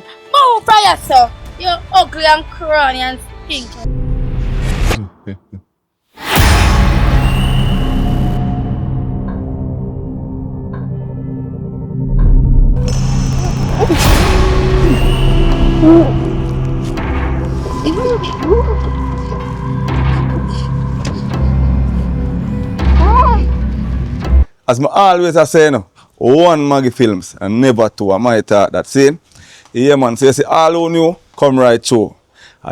Move from yourself. You ugly and crony and stinky. As I always say, no, one Maggie films and never two. I might thought that same. Yeah, man. So you see, all who knew come right through.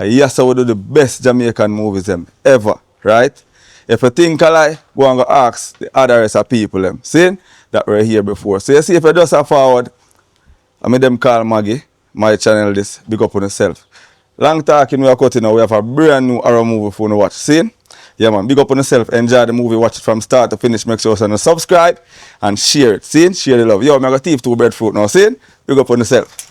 Yes, I will do the best Jamaican movies them ever, right? If you think I lie, go and go ask the other rest of people them. See that were here before. So you see, if you just have forward, I made them call Maggie, my channel this, big up on yourself. Long talking we are cutting now, we have a brand new horror movie for you to watch. See? Yeah man, big up on yourself, enjoy the movie, watch it from start to finish, make sure you subscribe and share it. See? Share the love. Yo, I'm going to thief 2 breadfruit now. See? Big up on yourself.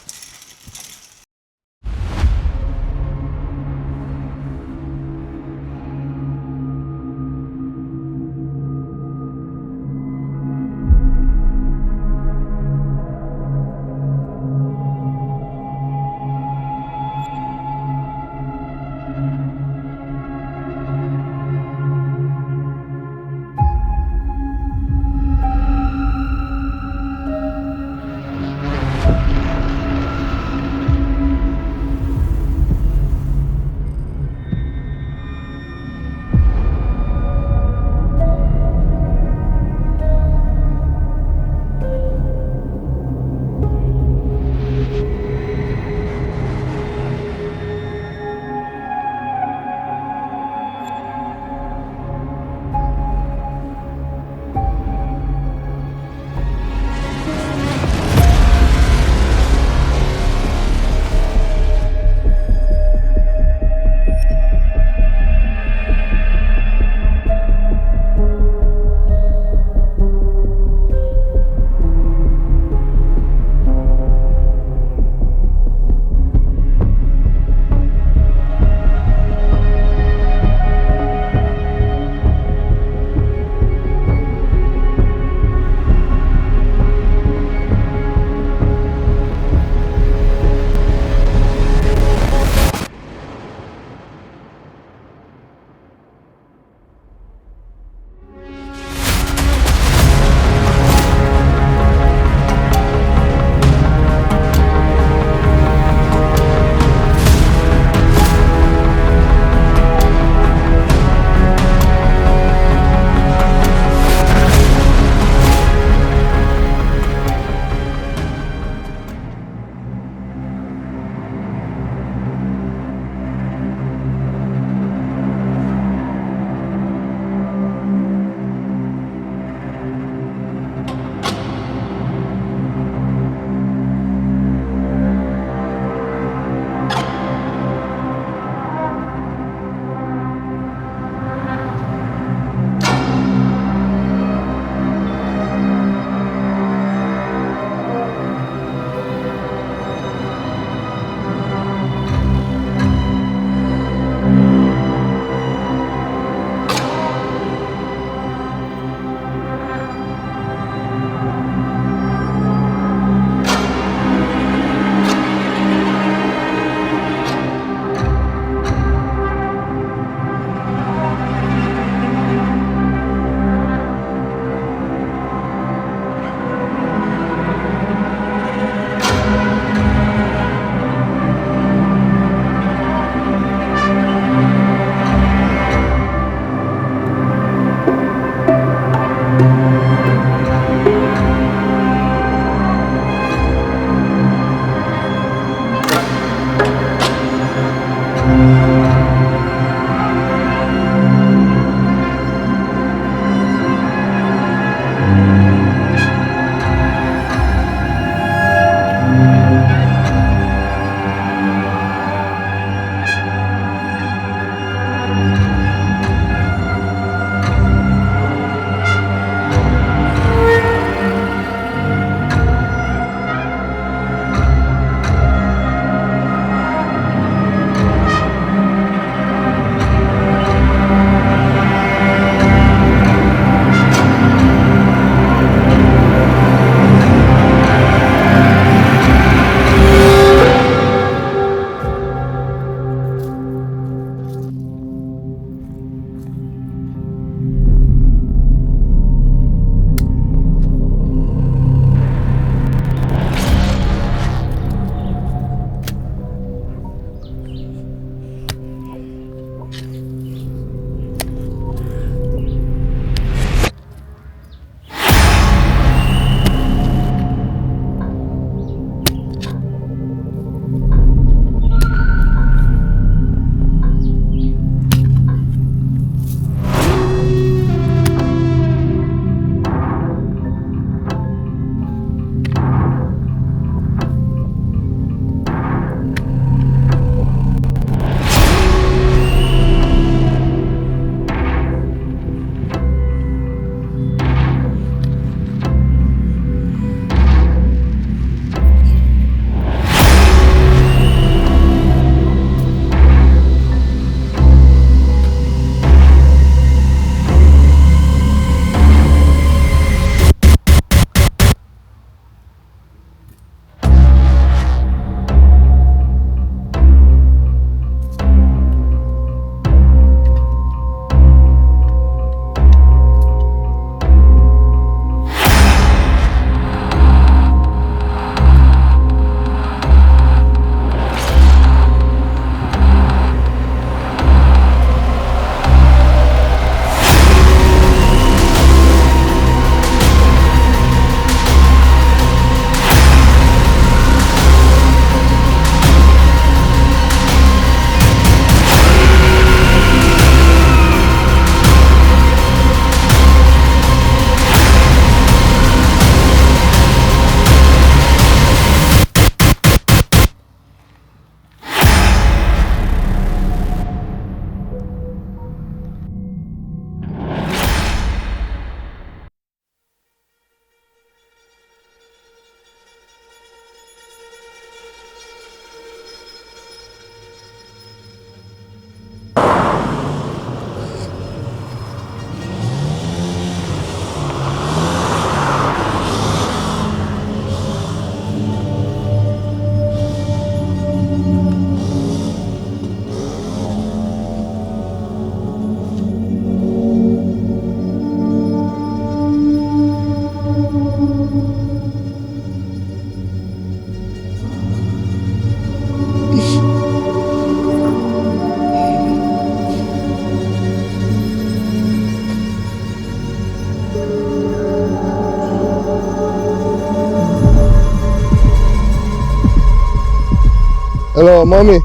Hello, mommy.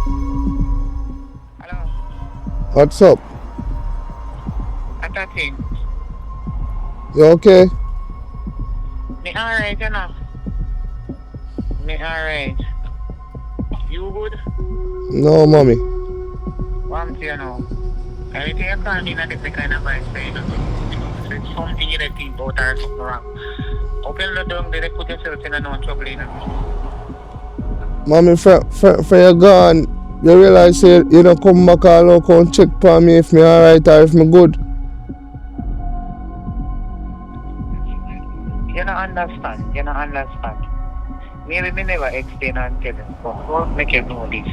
Hello. What's up? Attacking. You okay? Me alright, you know. Me alright. You good? No, mommy. One thing you know. Everything you call me in a different kind of vibe, say nothing. So it's something you think about or something wrong. Open the door, they put yourself in a no trouble, you know. Mommy, for you gone, you realize you don't come back all out and check for me if me alright or if me good. You don't understand. You don't understand. Maybe me never explain and tell you, but I won't make you know this.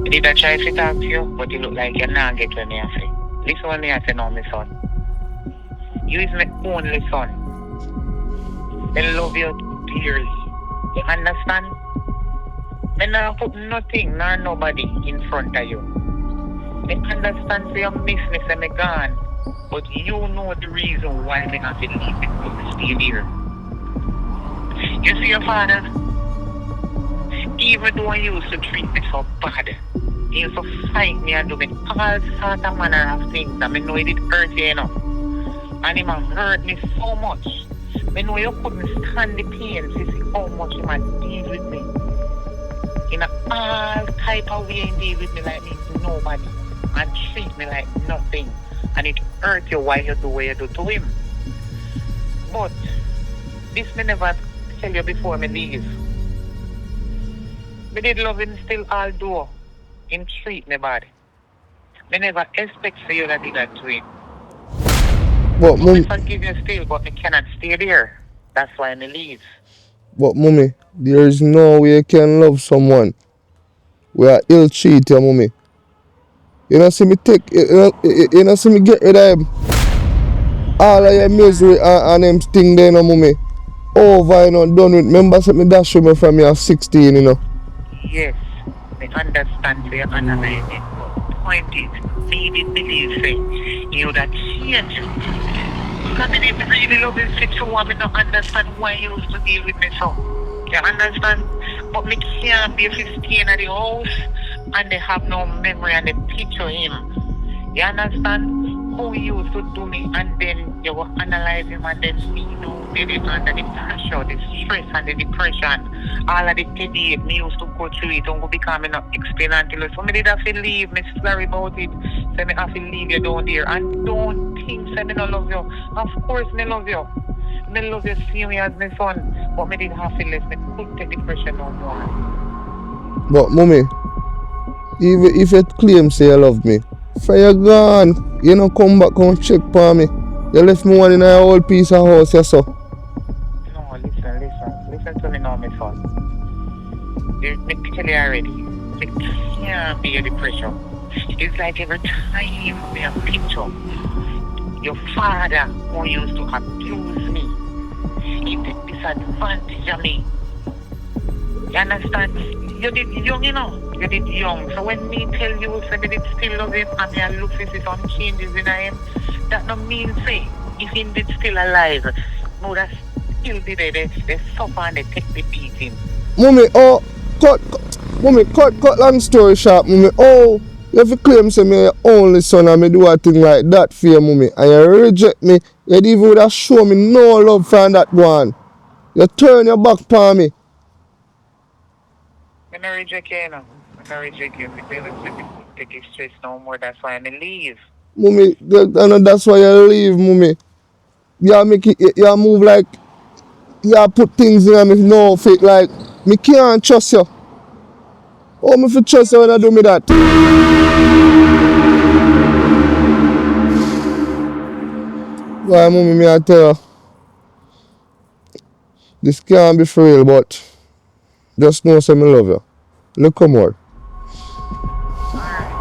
I did a try to talk to you, but you look like you're not get what me I say. Listen what me I say now, my son. You is my only son. I love you dearly. You understand? I never put nothing nor nobody in front of you. I understand say you miss me, say me gone. But you know the reason why me have to leave me to stay here. You see your father? Even though he used to treat me so bad, he used to fight me and do me all sort of manner of things. And I know he did hurt you enough. And he hurt me so much. I know you couldn't stand the pain to see how much he might deal with me. In all type of way he deal with me like me nobody. And treat me like nothing. And it hurt you while you do what you do to him. But this me never tell you before me leave. Me did love him still although him treat me bad. Me never expect for you to do that to him. But Me mommy, forgive you still, but me cannot stay there. That's why me leave. mommy, there is no way you can love someone where ill treat you, mommy. You know see me you know see me get rid of him. All of your misery and them thing there, you know, mommy. Over, you know, done with. Remember, me dash you from you 16, you know. Yes, me understand where you're analyzing. But the point is, me did believe say you that change. Because me didn't really love him fit so I me not understand why you used to deal with me so. You understand? But me can't be 15 at the house and they have no memory and they picture him. You understand? Who he used to do me and then you will analyze him and then me know did it under the pressure, the stress and the depression. All of the headache me used to go through it don't go become me not explain until it. So me did have to leave, me sorry about it. So me have to leave you down there. And don't think say me not love you. Of course me love you. Me love you same way as my son. But me did have to leave. Me couldn't take the pressure no more. But, mommy, even if you claim say you love me, for you gone, you know, come back and check for me. You left me one in a whole piece of house, yes, sir. No, listen to me now, my son. Me tell you already. Me can't be the pressure. It's like every time me a picture, your father who used to abuse me, he take disadvantage of me. You understand? You did young, you know. You did young. So when me tell you say me did still love him and me I look for some changes in him, that no mean say if he did still alive, no that still be there, they suffer and they take the beating. Mommy, cut long story short, mommy. Oh, you have to claim say me your only son and me do a thing like that for you, mommy. And you reject me. You even would have shown me no love from that one. You turn your back upon me. I'm not reject you, you know. I'm not reject you. Because I take it stress no more. That's why I leave. Mommy, I know that's why you leave, mommy. You make it, you move like, you put things in me no fit like, me can't trust you. Oh, me fi trust you when I do me that. Why, mommy, me I tell you, this can't be for real, but just know say me love you. Look come on. Alright.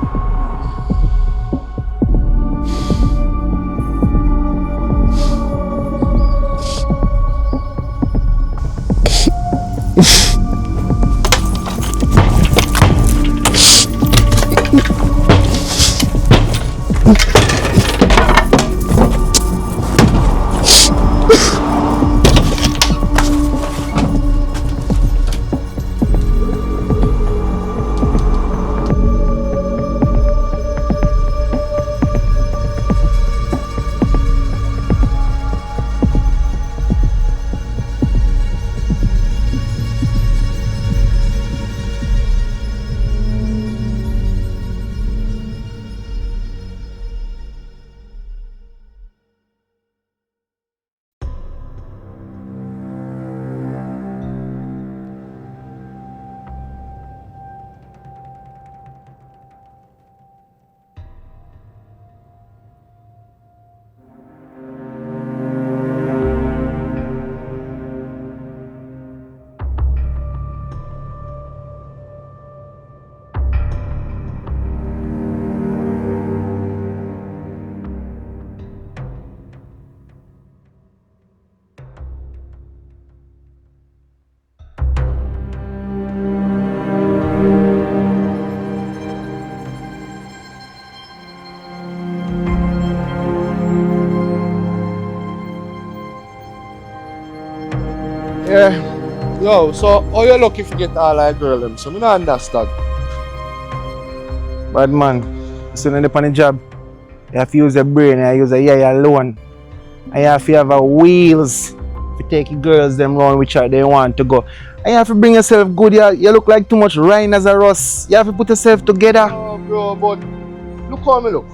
Yo, so how you lucky if you get all that girl them? So me not understand. Bad man, so when you're on the job, you have to use your brain, you use a yeah alone. And you have to have a wheels to take the girls them round which they want to go. And you have to bring yourself good. You look like too much rhinoceros. You have to put yourself together. Oh bro, but look how me look.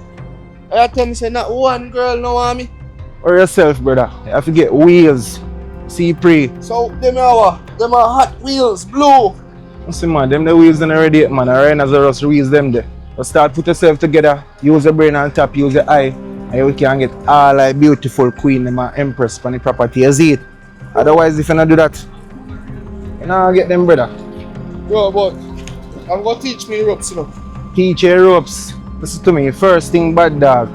I tell me say not one girl no want me. Or yourself, brother. You have to get wheels. See pre. So them are hot wheels, blue. You see man, them the wheels done already, man. A rhinoceros wheels them there. So start put yourself together. Use your brain on top, use your eye. And you can get all like beautiful queen them and empress from the property. You see it? Otherwise if you not do that, you not get them, brother. Bro, but I'm gonna teach me ropes, you know. Teach your ropes. Listen to me. First thing, bad dog.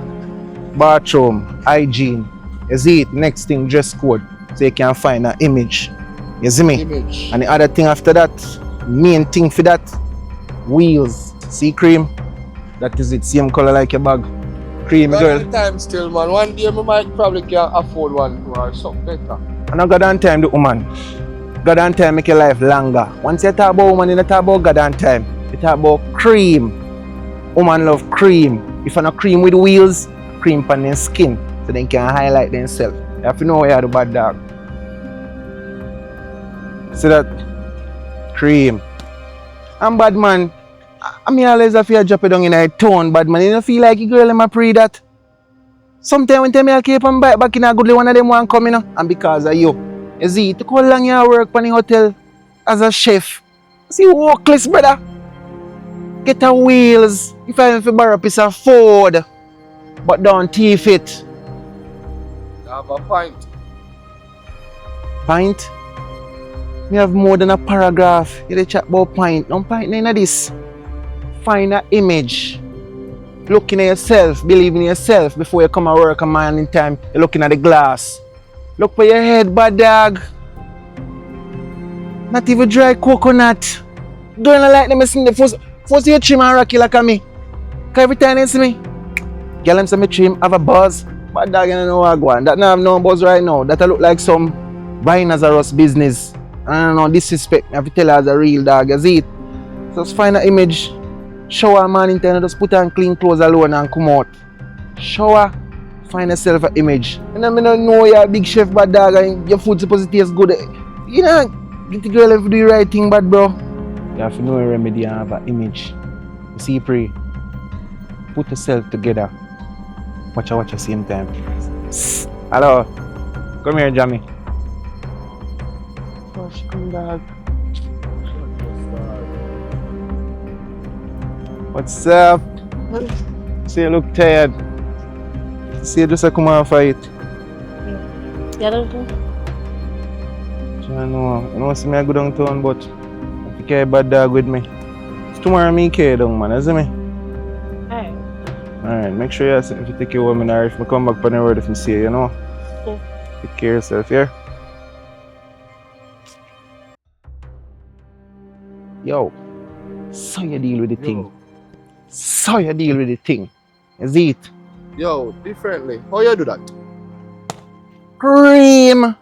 Bathroom, hygiene. You see it? Next thing, dress code. So you can find an image. You see me? Image. And the other thing after that, main thing for that, wheels. See cream? That is it. Same color like your bag. Cream, girl. Time still, man. One day I might probably can afford one or something better. And not God on time, the woman. God on time make your life longer. Once you talk about woman, you don't talk about God on time. You talk about cream. Woman love cream. If you not cream with wheels, cream on their skin. So they can highlight themselves. You have to know where you are the bad dog. See that? Cream. And bad man, I mean always have to drop it down in a tone, bad man. You don't feel like a girl in my pre that. Sometimes when tell me I keep on back in a good one of them want come in, and because of you. You see, it took how long you work in the hotel as a chef. See workless, brother. Get a wheels. If I have to borrow a piece of Ford, but don't thief it. I have a pint. Pint? Me have more than a paragraph. You dey chat about pint. Don't pint none of this. Find an image. Looking at yourself, believing in yourself before you come and work a man in time. You're looking at the glass. Look for your head, bad dog. Not even dry coconut. Don't like them see the first you trim and rocky like me. Cause every time they see me, girl them say me trim have a buzz. Bad dog you don't know what I go on. That now have no buzz right now. That look like some rhinoceros business. I don't know, disrespect. I have to tell her as a real dog, you see it? So just find an image. Shower a man in town, just put on clean clothes alone and come out. Shower, find yourself an image. And I don't know you're a big chef, bad dog, and your food supposed to taste good. You know, get the girl if you do the right thing, bad bro. You have to know a remedy and have an image. You see, pray. Put yourself together. Watch at the same time. Hello. Come here, Jamie. Oh, she come back. What's up? See you look tired. See you just come and fight. Yeah, don't do. I know see me I go downtown, but I carry a bad dog with me. Tomorrow me carry down, man, you see me? Alright, make sure you if you take your woman or if I come back on the road if you see you, you know? Yeah. Take care of yourself, yeah? Yo, so you deal with the thing. So you deal with the thing. Is it? Yo, differently. How you do that? Cream!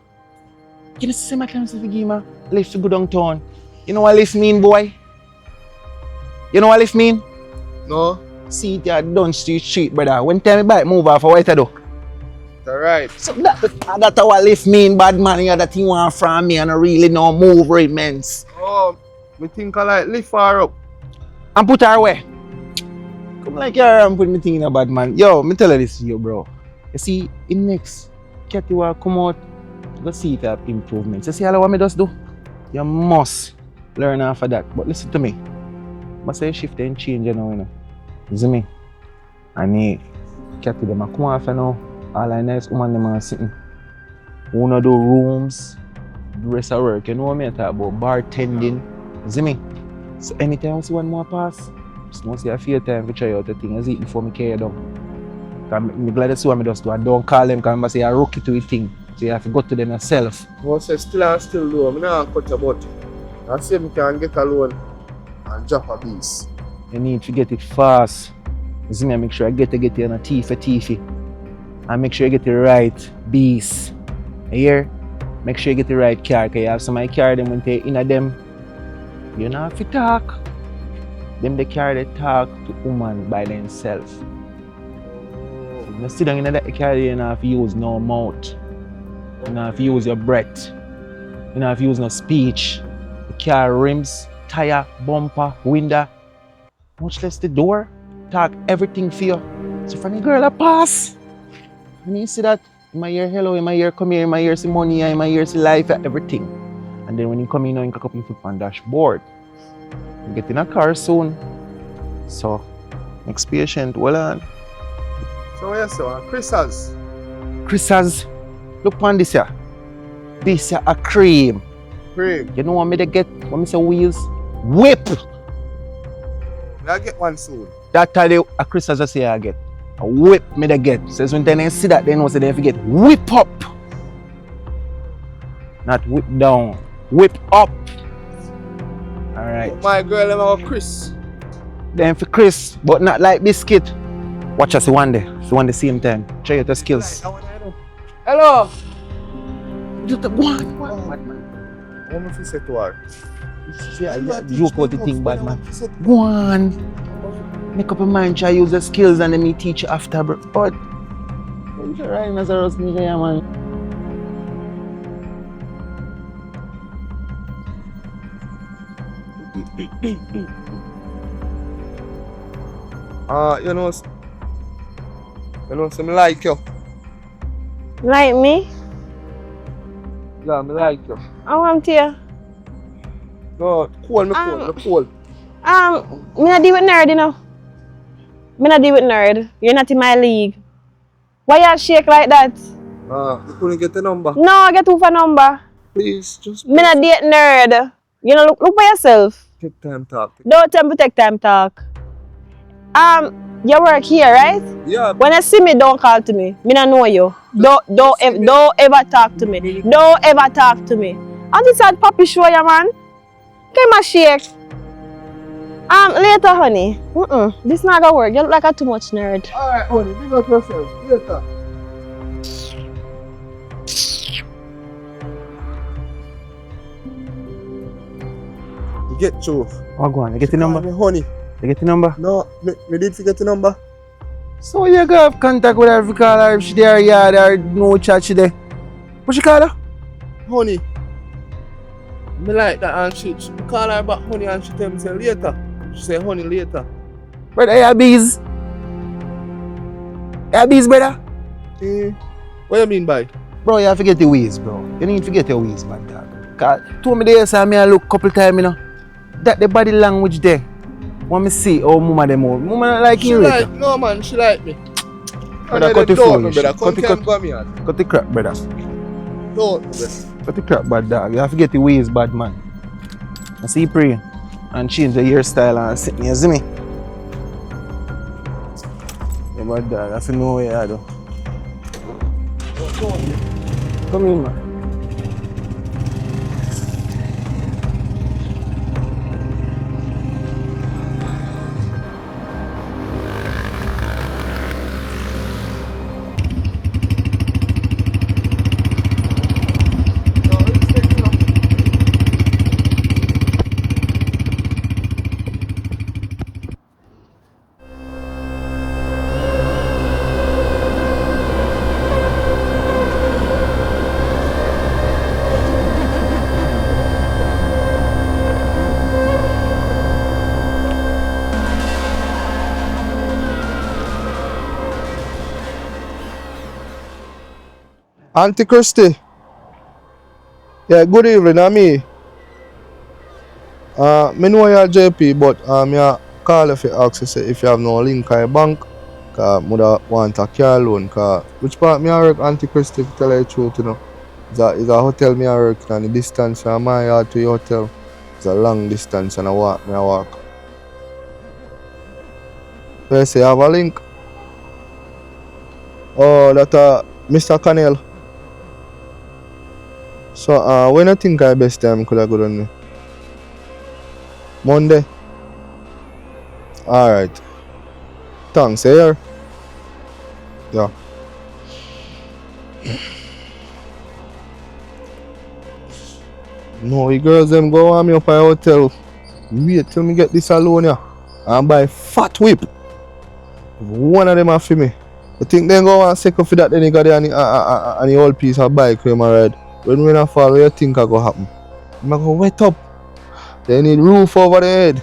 You know, see my claims if you give me lift to go downtown. You know what lift mean, boy? You know what lift mean? No? See it at Dunn Street, brother. When time me bike move off, what I do? Alright. So that's what lift mean, bad man. You that you want from me and I really no move where it means. Oh, me think I like lift her up. And put her away. Come like here and put me thing in a bad man. Yo, me tell you this to you, bro. You see, in next, Cathy will come out, go see if you have improvements. You see all what me just do? You must learn off of that. But listen to me. I say shift and change, you know. You see me? And Cathy them a come off, you know. All the nice woman them are sitting. Who no do rooms, the rest of work. You know what I talk about? Bartending. You see me? So anytime I see one more pass, just want to see a few time to try out the thing. I see it before me carry it down. I'm glad to see what I just do. I don't call them because I say I rookie to the thing. So you have to go to them yourself. I say still and still do. I'm not cut about it. I say I can get alone and drop a beast. You need to get it fast. You see me, I make sure I get it on a teeth. I make sure I get the right beast. You hear? make sure you get the right car, because you have some of the car them when they in a them, you know if you talk. Them they carry they talk to woman by themselves. So you sit down in that car, you don't have to use no mouth. You don't have to use your breath. You don't have to use no speech. The car rims, tire, bumper, window, much less the door. Talk everything for you. So from the girl I pass. When you see that, in my ear hello, in my ear come here, in my ear see money, in my ear see life, everything. And then when you come in, you cock up your foot on dashboard. You get in a car soon. So, next patient, hold on. So yes, sir. Chris has. Chris has, look on this here. This here a cream. Cream. You know what me they get when me say wheels? Whip! I'll get one soon. That time a Chris has just say I get. A whip me they get. Says when they see that, they know say they forget. Whip up! Not whip down. Whip up! Alright. My girl, I'm a Chris. Then for Chris, but not like biscuit. Watch us one day. So one the same time. Try your skills. Hello. Just one. What am I say to her? Joke about the thing, bad man. Go on. Make up your mind, try use the skills and then me teach you after, bro. But you're right, as a rose nigga, yeah, man. So me like you. Like me? Yeah, me like you. I want you. No, cool, me cool. Me not deal with nerd, you know. Me not deal with nerd. You're not in my league. Why you shake like that? You couldn't get the number. No, I get two for number. Please, just Me not date nerd. You know, look for yourself. take time talk. Don't tell me take time talk. You work here, right? Yeah. When you see me, don't call to me. Me not know you. Don't ever talk to me. Don't ever talk to me. And this had puppy show ya, man. Give me a shake. Later, honey. This not gonna work. You look like a too much nerd. Alright, honey, big up yourself. Later. You get through. Oh, go on. You get the number? Honey. You get the number? No, me did forget the number. So you go have contact with her if you call her, if she there yard or no chat she there. What you call her? Honey. Me like that and she call her back honey and she tell me say later. She say honey later. Brother, you have bees? You have bees, brother? What you mean by? Bro, you have to get the ways, bro. You need to get your ways, man, dog. Cause told me there, so I look couple times, you know. That the body language there. Want me see how mama them all. Mama not like you later. No man, she like me. Brother, cut the phone, brother. cut the crap, brother. Don't, brother. Cut the crap, bad dog. You have to get the ways, bad man. I see you pray and change the hairstyle and sit me, you see me? Yeah, bad dog, I have to know where you are though. Come in, man. Auntie Christy. Yeah, good evening, I'm me. Me know you're JP, but I call if you ask you say if you have no link at your bank. Cause I want a car loan. Cause which part me I work, Auntie Christy, to tell you the truth, you know. It's a hotel me I work and the distance from my yard to your hotel. It's a long distance and I walk. So you say you have a link? Oh, that Mr. Cannell. So when I think I best time could I go down there? Monday? Alright. Thanks, here. Yeah. No, the girls them go on me up at hotel. Wait till me get this alone here. And buy fat whip. One of them are for me. I think they go and second for that then you got the old piece of bike where I ride. When I fall, what you think I go happen? I'm go wet up. They need roof over the head.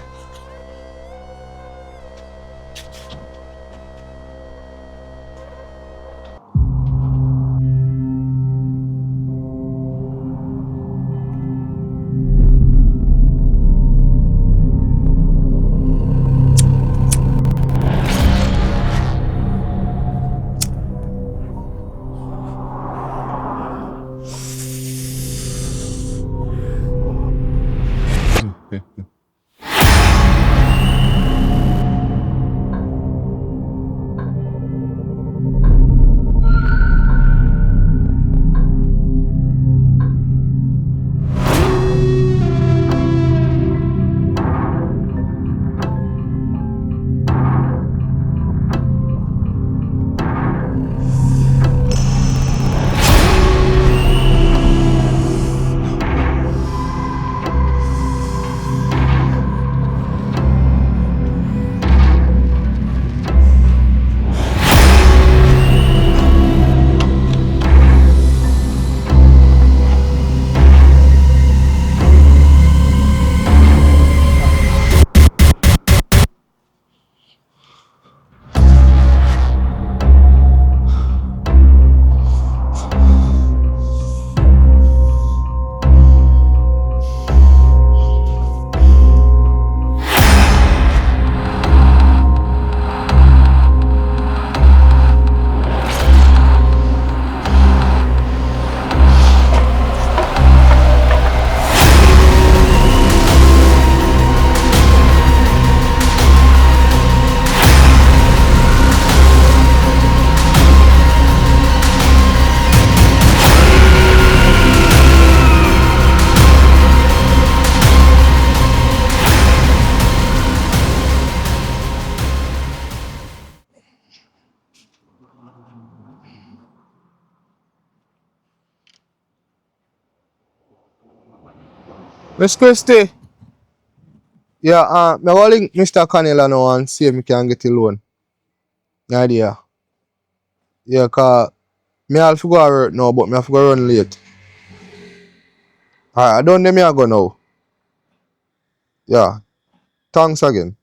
Miss Christie. Yeah, me go link Mr. Canela now and see if me can get a loan. No idea. Yeah, cause me have to go to work now, but me have to go run late. Alright, I don't know me I go now. Yeah. Thanks again.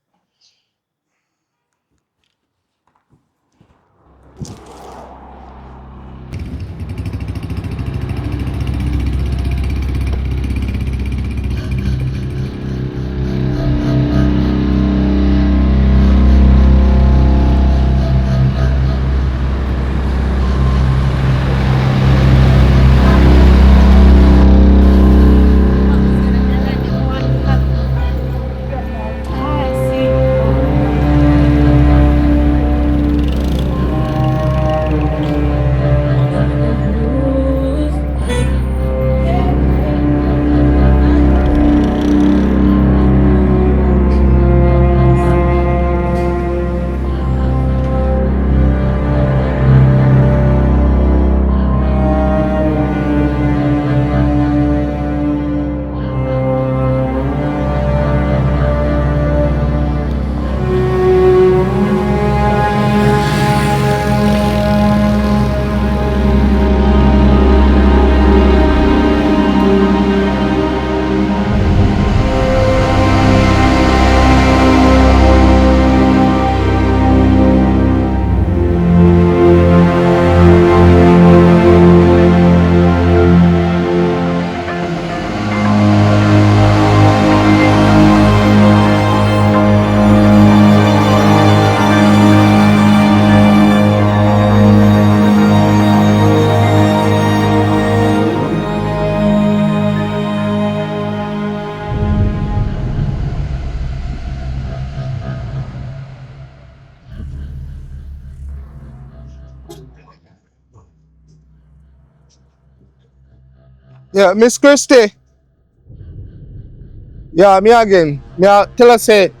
Yeah, Miss Christie. Yeah, me again. Me tell her say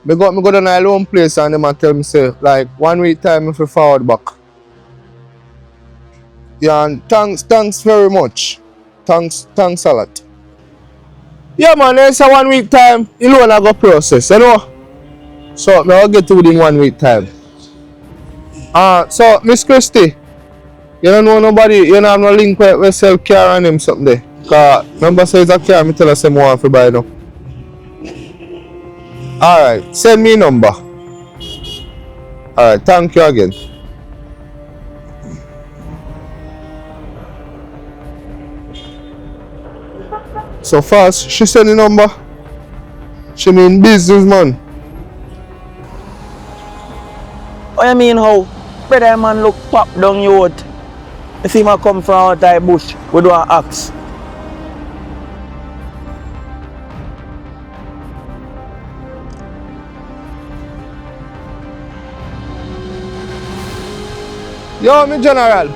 me go down a loan place and them a tell me say like 1 week time if you forward back. Yeah, and thanks very much. Thanks a lot. Yeah, man, it's a 1 week time. You know, I go process, you know. So, I'll get to within 1 week time. So, Miss Christie, you don't know nobody, you don't have no link where we sell car and him something there. Because, remember, say it's a car, me tell us some more for buy now. Alright, send me number. Alright, thank you again. So fast, she send the number. She mean business, man. What you mean how? Brother man look pop down you out. You see him come from out of bush, we do an axe. Yo, me general.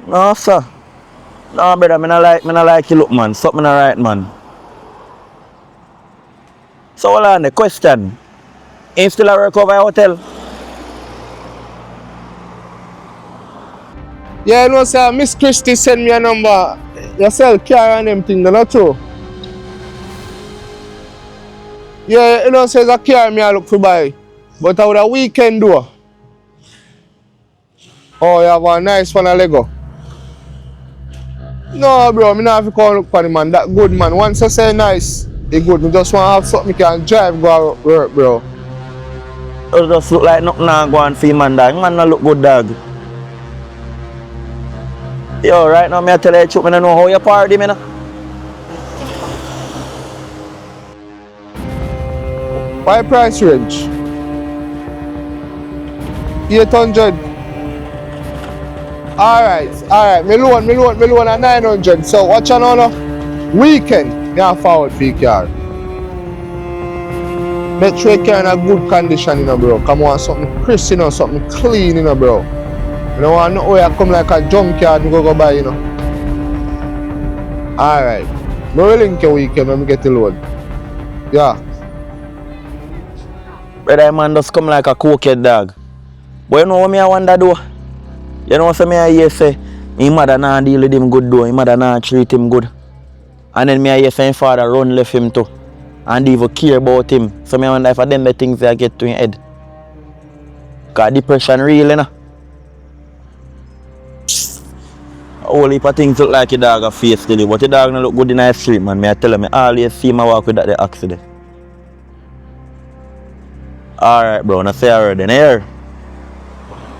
No sir. No brother, me not like you look man. Something not right man. So hold on the question. Ain't still a work over a hotel? Yeah, you know, sir, Miss Christie send me a number. You sell car and them thing, not true? Yeah, you know, says a car me I look for buy. But I would a weekend do. Oh, you have a nice one a Lego. No, bro, me not have to call look for the man. That good man. Once I say nice, it good. Me just want to have something me can drive go work, bro. It just look like nothing not going for man dog. Man not look good dog. Yo, right now me I tell you the truth, me don't know how you party me now. Why price range? 800. Alright. Me loan at 900. So watch on now. Weekend, me have forward for your car. Make sure you car in a good condition, you know, bro. Come on, something crisp, you know, something clean, you know, bro. You don't want no way I come like a junkyard and go buy, you know. Alright. Me will link your weekend when we get the loan. Yeah. Brother man just come like a cokehead dog. But you know what me I wonder though? You know what I hear say? His mother not deal with him good though. His mother not treat him good. And then me I hear say his father run left him too. And they even care about him. So me wonder if them the things that get to his head. Cause depression real, you know. A whole heap of things look like a dog a face today, but the dog no look good in the street, man. Me I tell him, I always see him walk with that the accident. Alright, bro, now say already. Then here.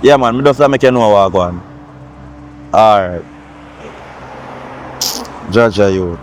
Yeah, man, me just make you know what going on. Alright. Judge you.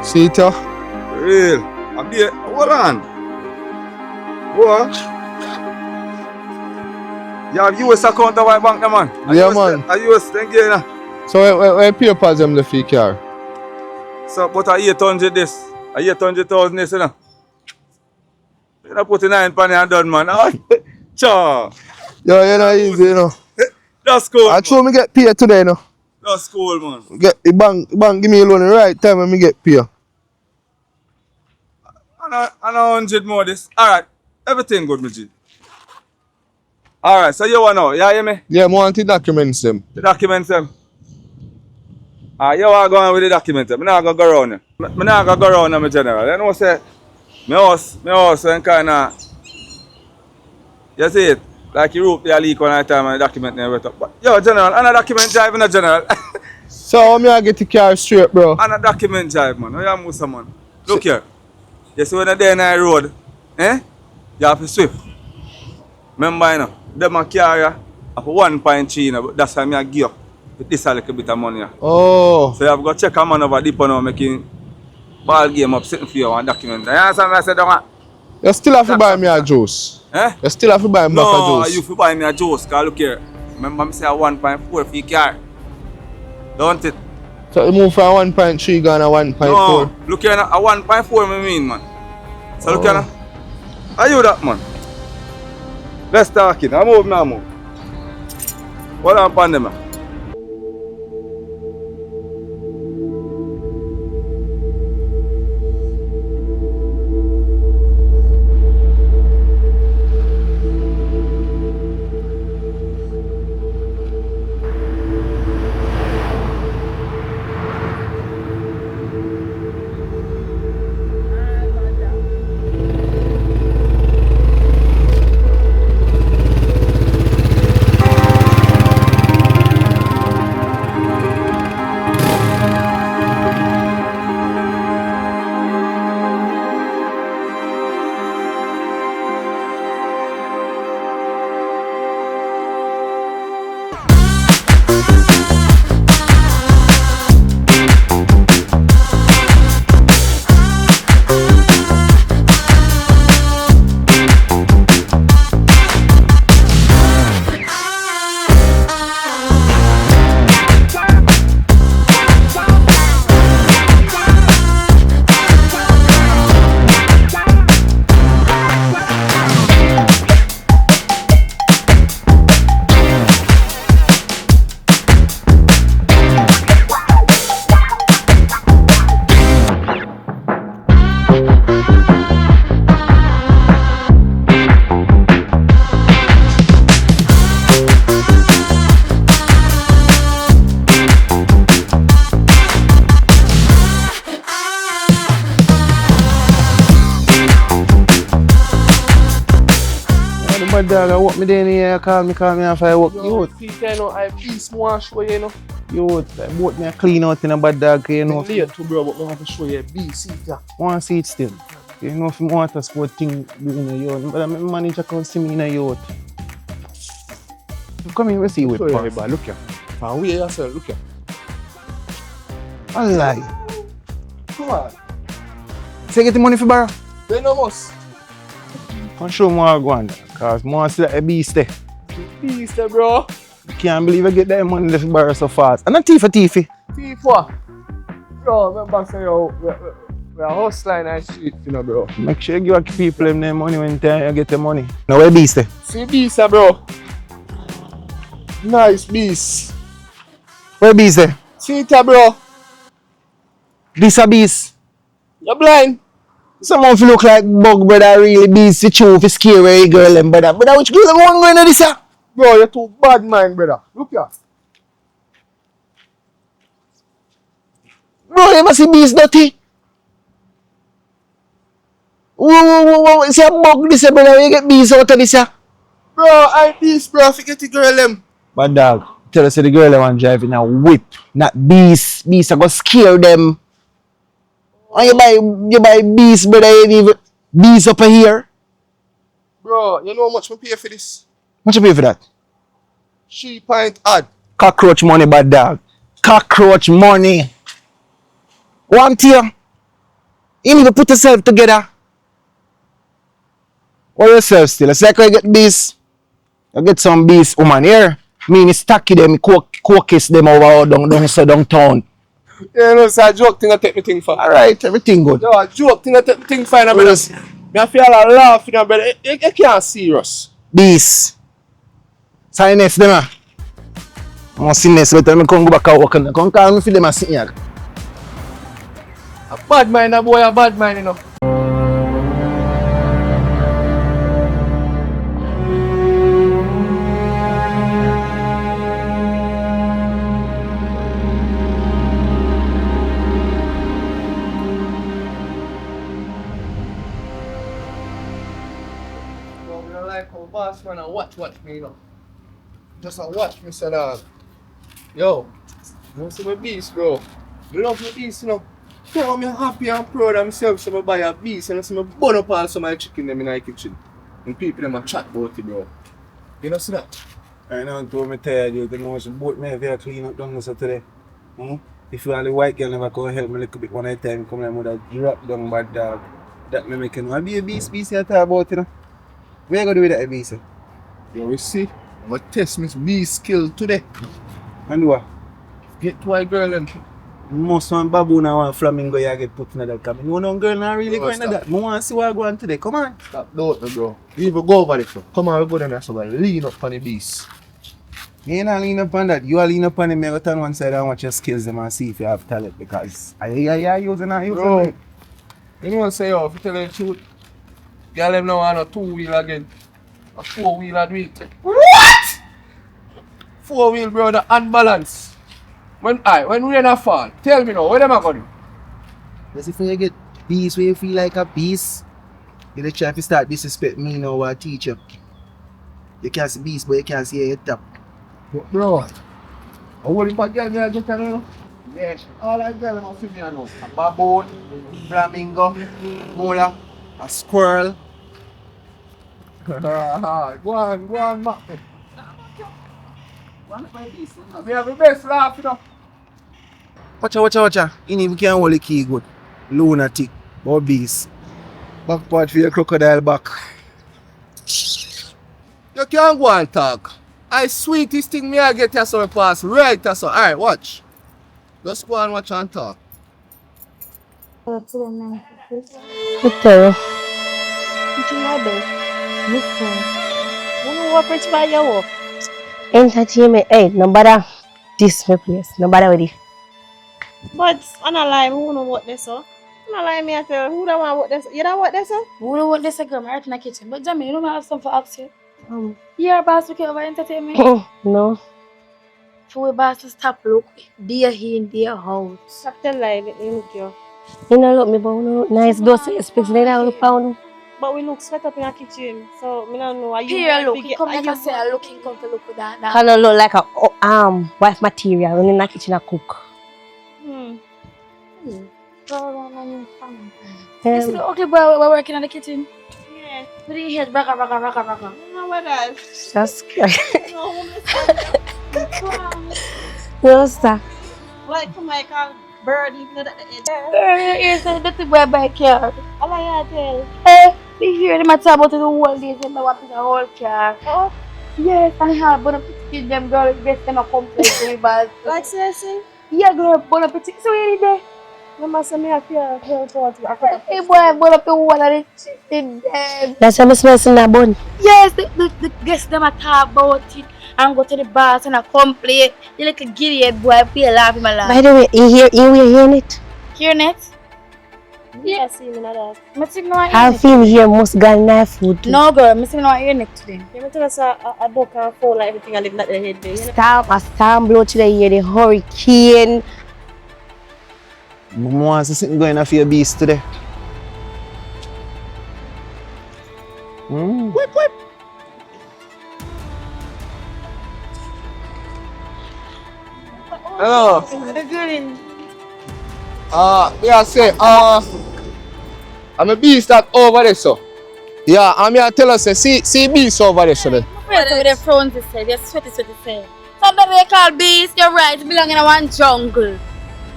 See it, yo? Real. I'm there. Hold on. What? You have US account of my bank, now, man. Yeah, man. Are US, thank you, now. So where papers them left for your car? So, but I 800 this. I 800,000 this, you know. You know, put 9 penny and done, man. Cha. Yo, you know, easy, you know. That's cool. I told me get paid today, you know. That's cool, man. Get the bank give me a loan the right time when me get paid. And 100 more this. Alright. Everything good, my G. Alright, so you want know? You hear me? Yeah, I want the documents them. The documents them. You want to go on with the documents them. I'm not going to go around you. I'm not going to go around you, my general. You know, say, my house and kind of, you see it? Like you rope the leak one time and the document never went up. But, yo, general, and a document drive in a general. So how me I get the car straight, bro? And a document drive, man. How you move someone? Look here. You see when you're there in the road, you have to swift. Remember, you know, them a carry up 1.3, you know, but that's how I give up. with this a little bit of money. Oh. So you have to go check a man over deep now making ball game up sitting for you and document. You understand what I said? Don't You still have to buy me a juice. Eh? You still have to buy me back a No, juice. you have to buy me a juice. Because look here. Remember me say a 1.4 for your car. Don't it? So you move from 1.3 gone to 1.4. No, look here, a 1.4 me mean, man. So look here, now. Are you that, man? Let's talk it. I move now, move. Hold on, pandemic. My dog, I walk me down here, call me off I walk. Youth, You know, I peace more show you, you know. youth, I bought me a clean out in a bad dog, you know. Late too, bro, but I want to show you a B seat. One seat still. You know, if you want a sport thing doing a youth, but my manager come see me in a youth. Come here, we see you with Show you, pass. everybody, look here. And we yourself, look here. I lie. Come on. Say get the money for borrow. They no must. I'll show more go on, cause more see that a beast there. Peace, bro. Can't believe I get that money to borrow so fast. And not thiefy. Thief what? Bro, remember say yo, we're hustling and street, you know, bro. Make sure you give people them their money when time you get the money. Now where beast there? See beast, bro. Nice beast. Where beast there? See it, bro. This a beast. You're blind. Someone feel look like bug brother really beast the truth is scary girl and brother. Brother which girl them going to this here? Bro, you're too bad mind, brother. Look here. Bro, you must see beast dirty. Whoa. See a bug this here, brother. You get beast out of this here. Bro, I beast, bro. Forget the girl, them. But dog, tell us the girl that want driving a whip, not beast. Beast are gonna scare them. And you buy beast, brother. You need beast up here. Bro, you know how much we pay for this? What you pay for that? 3 pint odd. Cockroach money, bad dog. Cockroach money. One tier. You need to put yourself together. Or yourself still. It's like I get beast. I get some beast woman here. Me and stacky them, kiss them over downtown. You know, it's a joke thing I take me thing for. Alright, everything good. Yo, a joke thing I take me thing for, brother. Yes. Me I feel a laugh, you know, brother. You can't serious. Beast. Silence them ah. I'm see next later. I come go back and work on them. Come call me for them and sit here. A bad mind, a boy, a bad mind, you know. Boss man, watch me, you know. Just watch me, say that. Yo, you see my beast, bro. I love my beast, you know. Tell me happy and proud of myself, so I buy a beast and I see me burn up all some of my chicken them in my kitchen. And people them a chat about it, bro. You know see that? Right now, told me tired, you know, some boat me if you clean up down so today. If you are the white girl never come help me a little bit one at a time, come like mother drop down bad dog. That me make you know. Be a beast you talk about, you know. Where you gonna do with that beast? Yo, we see. I'm gonna test Miss B's skill today. And what? Get to a girl and Most one baboon and one flamingo you get put in that cabin. You know girl not really Bro, going to stop. that. I want to see what I go on today. Come on. stop doubting me, bro. We even go over it, bro. Come on, we go down there so we lean up on the beast. You ain't not lean up on that. You are lean up on him. I go turn one side and watch your skills them and see if you have talent because I using and using Bro, it. you know what I'm saying, yo, if you tell you the truth, girl them now on a 2-wheel again. A 4-wheel a do it. What? 4-wheel, bro, the unbalance. When rain a fall, tell me now, what am I gonna do? Just if you get beast where you feel like a beast, you try to start disrespect me now or teacher. You can't see beast but you can't see your top. But bro, I want him girl me I get on know. Yes, all I girl must see me I know. A baboon, flamingo, mola, a squirrel. Go on, Mac. We have the best laugh, you know. Watcha. You even can't hold the key good. Lunatic or beast. Back part for your crocodile back. You can't go and talk. I sweetest thing me I get here so I pass right or so. Alright, watch. Just go and watch and talk. Victor, what you like, babe? Listen. You know what rich by your work? Entertainment, hey, nobody this my place, nobody with it. But I'm not lying, who know what this so? I'm not lying, me I tell you, who don't want what this? You don't want this so? Who don't want this girl right in the kitchen? But Jamie, you don't have something for ask you. Your boss look over entertainment. No. For we boss to stop look, dear he in dear house. Stop telling lie, you look you. You know look me, but you know nice does expect later on the pound. But we look sweat up in the kitchen, so I don't know. Are you Here look, big? you come here say I looking come to look with that. Kind of look like a wife material when in the kitchen a cook. You see the ugly boy we're working in the kitchen? Yeah. With the head raka. No, what else? That's scary. No, No, sir. like come like a bird even at the head. Girl, here's a dirty boy backyard. All I tell. Hey, we hear them talk about the whole days and they want the whole car. Oh, yes, I have but a picture them girl dress them a complaint to me but Like seriously? yeah girl, but a picture so you there. Mama said me I feel party. Hey boy, but up the whole of the chicken them. That's why I smell in that bun. Yes, the guests them a talk about it and go to the bars and a complain. The little giddy boy feel laughing my laugh. By the way, you hearing it? Hearing it? Yeah, I see me not that. I think no I I feel here must go in my food too. no girl, I think no I hear it today. You tell us a book and fall like everything I live not the head there. Storm blow to the ear, the hurricane. I want to see something going on for your beast today. Whip. Hello. Yeah, say, I'm a beast that over there, so. Yeah, I'm here to tell us, see beast over there, so. Wait with the front to say, they're sweaty say. Somebody they call beast, you're right, belong in a one jungle.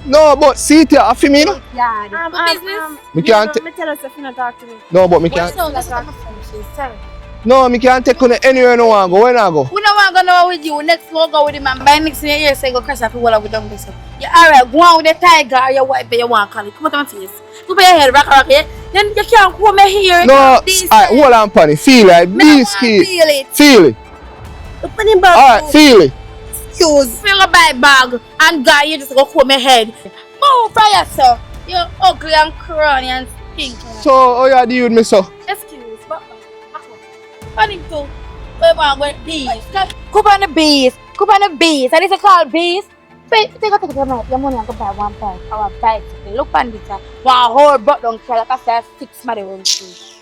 No, but see it here, I feel me, no? Yeah, business. Me can't Me tell us if you not talk to me. No, but me can't. So that's what I'm saying, sorry. No, me can't take on anywhere no want go. When I go? We don't want to go nowhere with you. Next we'll go with him and by next year you say go crash off the wall of the this. Yeah, alright, go on with the tiger or your wife you want to call it. Come on to my face. Go put your head rock, yeah? You can't come here. No, alright, hold on, Panny. Feel it. Beast key. Feel it. Feel it. Open him back. Alright, feel it. Excuse. Feel a bag and guy you just go comb your head. Move for yourself. You're ugly and crony and stinky. So, how you deal with me, so? Excuse, but on him too. Where want go beast? Come on the beast. Come on the beast. And this is called beast. Take your money and go buy one bike. Our bike. Look on this. One whole butt don't care like I said 6 money won't see.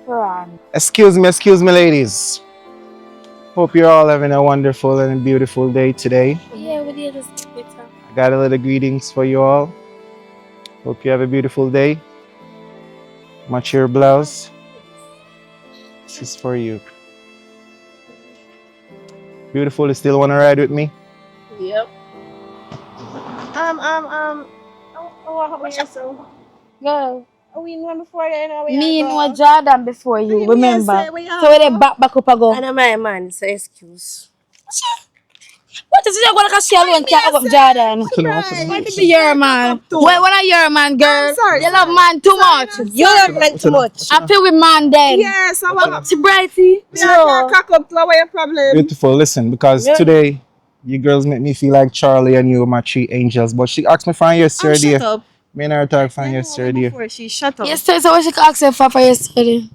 Run. Excuse me, ladies. Hope you're all having a wonderful and beautiful day today. Yeah, we did this better. I got a little greetings for you all. Hope you have a beautiful day. Match your blouse. This is for you. Beautiful, you still wanna ride with me? Yep. How about yourself? Girl. We know before you know Me know Jordan before you, remember? So we dey back up ago. I know my man, so excuse. What is it you're gonna see alone can't hug up Jordan? Why did be your man? Why what are your man, girl? sorry, You love man too much. You love men too much. I feel with man then. Yes, I want See Brighty? no. Cock up, what your problem? Beautiful, listen, because today you girls make me feel like Charlie and you were my three angels, but she asked me for yesterday. Shut up. Me and her talk from yesterday. Before she shut up. Yesterday, so what she ask her for yesterday?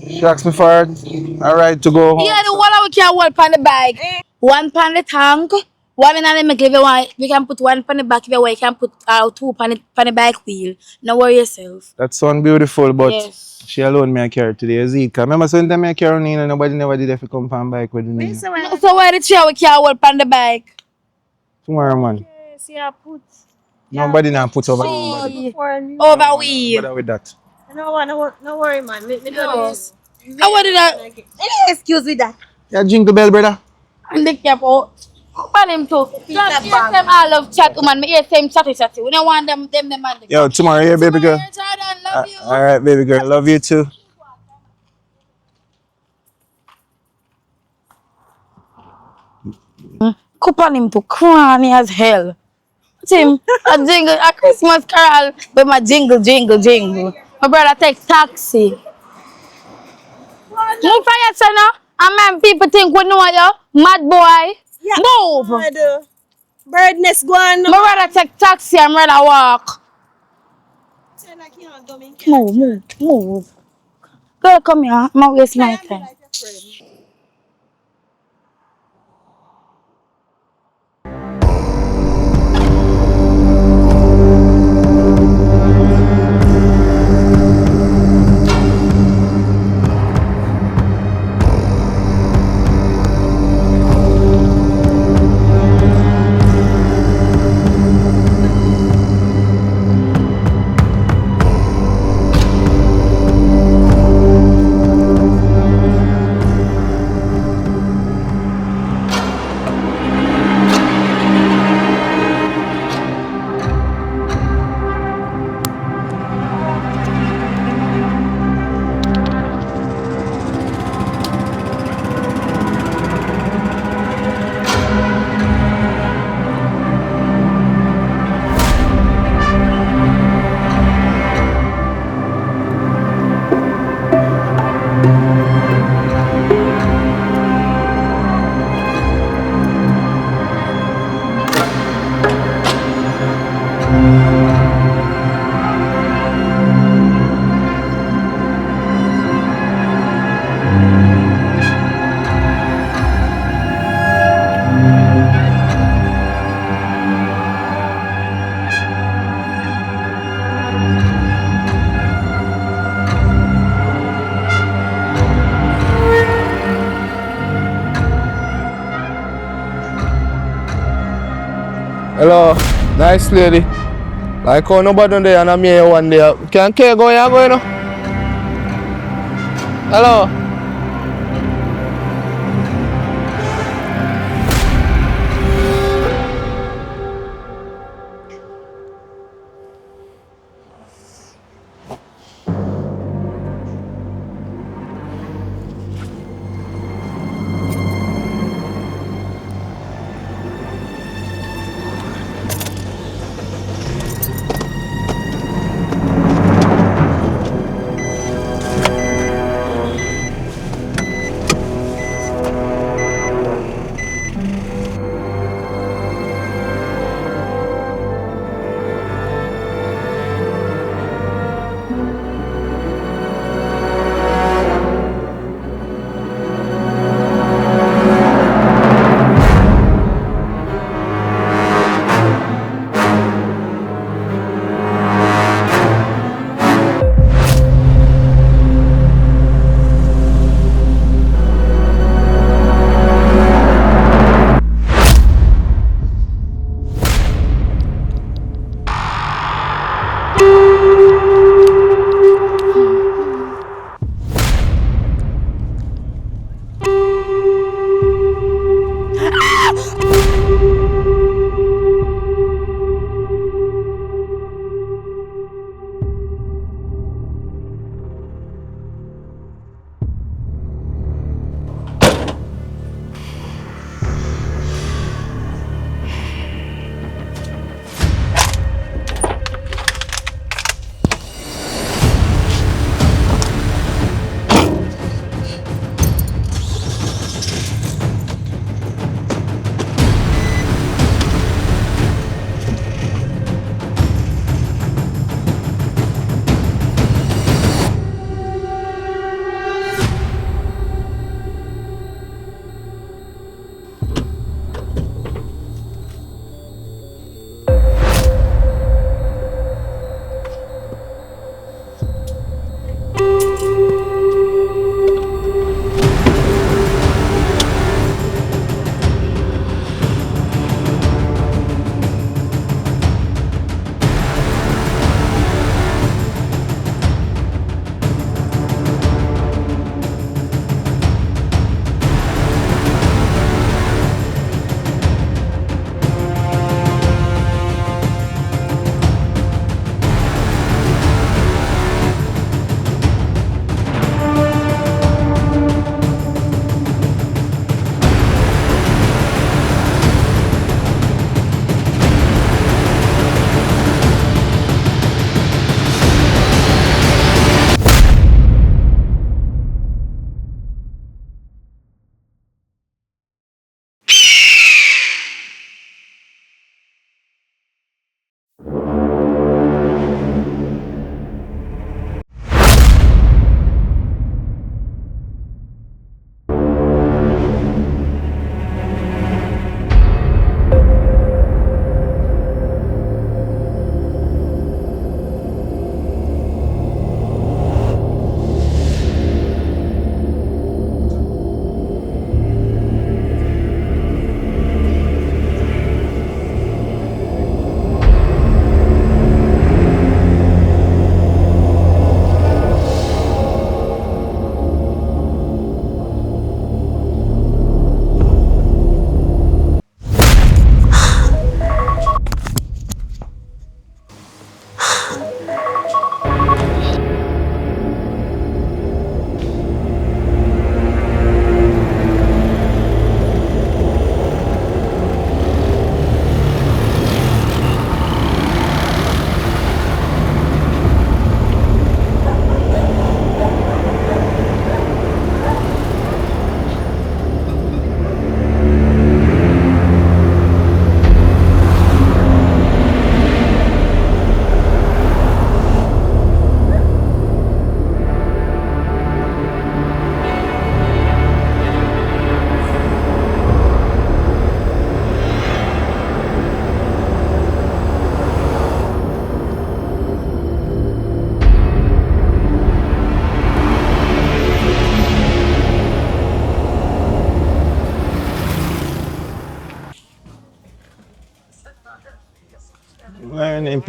She asked me for a ride to go home. Yeah, the one we can hold on the bike. One on the tank. One in the make if you want. We can put one on the back if you want. You can put two on the bike wheel. No worry yourself. That sound beautiful, but Yes. she alone me I carry today. Zeke. Remember when time I carry Nina, nobody never did if you come on bike with Nina. No, so why the chair we can hold on the bike? Tomorrow, man. See, I put. Nobody now put over See. nobody. Over we. Bother with that. No worry, man. Me do this. I wanted that. Any excuse with that. Yeah, jingle bell, brother. And they kept out. Come on him too. Just hear them all love chat, woman. Me hear them chatty. We don't want them man. Yo, tomorrow, yeah, baby girl. Jordan, love you. Alright, baby girl. Love you too. Coupon him to cranny as hell. Him a jingle, a Christmas carol, but my jingle. My brother take taxi. Move for your son, and man, people think we know you, mad boy. Yeah. Move. Bird nest go on. My brother take taxi and brother walk. Move. Girl, come here. I'm gonna waste my time. Hello, nice lady. Like how nobody on there and I'm here one day. Can care go here go, you know? Hello.